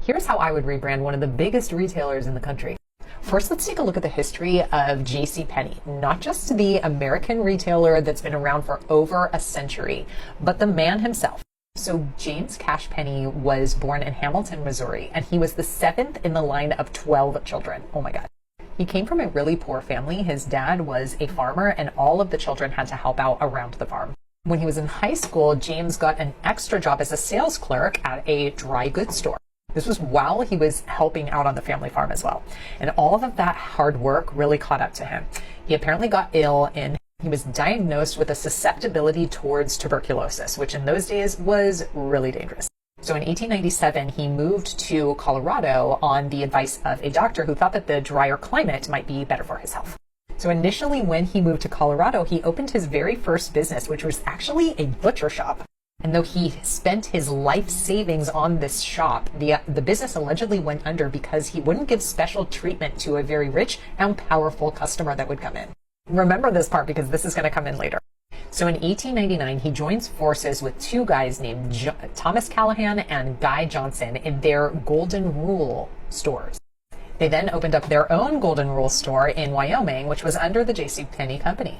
Here's how I would rebrand one of the biggest retailers in the country. First, let's take a look at the history of JC Penney, not just the American retailer that's been around for over a century, but the man himself. So James Cash Penney was born in Hamilton, Missouri, and he was the 7th in the line of 12 children. Oh my God. He came from a really poor family. His dad was a farmer, and all of the children had to help out around the farm. When he was in high school, James got an extra job as a sales clerk at a dry goods store. This was while he was helping out on the family farm as well. And all of that hard work really caught up to him. He apparently got ill and he was diagnosed with a susceptibility towards tuberculosis, which in those days was really dangerous. So in 1897, he moved to Colorado on the advice of a doctor who thought that the drier climate might be better for his health. So initially, when he moved to Colorado, he opened his very first business, which was actually a butcher shop. And though he spent his life savings on this shop, the business allegedly went under because he wouldn't give special treatment to a very rich and powerful customer that would come in. Remember this part because this is going to come in later. So in 1899, he joins forces with two guys named Thomas Callahan and Guy Johnson in their Golden Rule stores. They then opened up their own Golden Rule store in Wyoming, which was under the JC Penney company.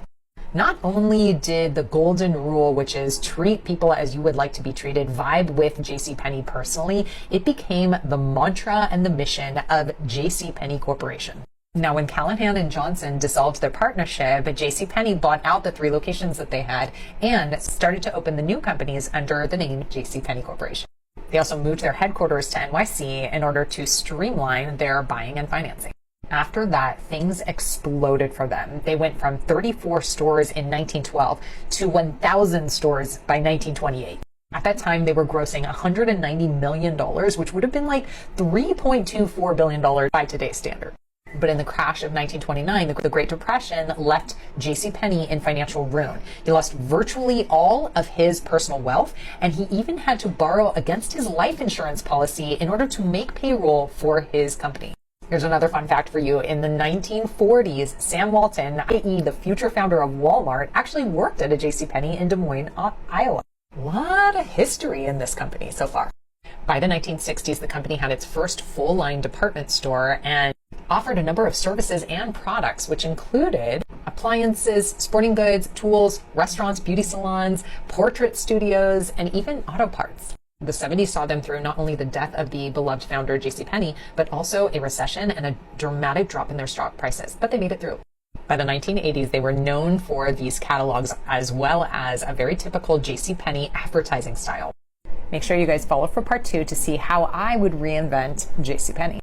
Not only did the Golden Rule, which is treat people as you would like to be treated, vibe with JC Penney personally, it became the mantra and the mission of JC Penney Corporation. Now, when Callahan and Johnson dissolved their partnership, JC Penney bought out the 3 locations that they had and started to open the new companies under the name JC Penney Corporation. They also moved their headquarters to NYC in order to streamline their buying and financing. After that, things exploded for them. They went from 34 stores in 1912 to 1,000 stores by 1928. At that time, they were grossing $190 million, which would have been like $3.24 billion by today's standard. But in the crash of 1929, the Great Depression left JC Penney in financial ruin. He lost virtually all of his personal wealth, and he even had to borrow against his life insurance policy in order to make payroll for his company. Here's another fun fact for you. In the 1940s, Sam Walton, i.e. the future founder of Walmart, actually worked at a JC Penney in Des Moines, Iowa. A lot of history in this company so far. By the 1960s, the company had its first full-line department store and offered a number of services and products, which included appliances, sporting goods, tools, restaurants, beauty salons, portrait studios, and even auto parts. The 70s saw them through not only the death of the beloved founder JC Penney, but also a recession and a dramatic drop in their stock prices, but they made it through. By the 1980s, they were known for these catalogs as well as a very typical JC Penney advertising style. Make sure you guys follow for part 2 to see how I would reinvent JC Penney.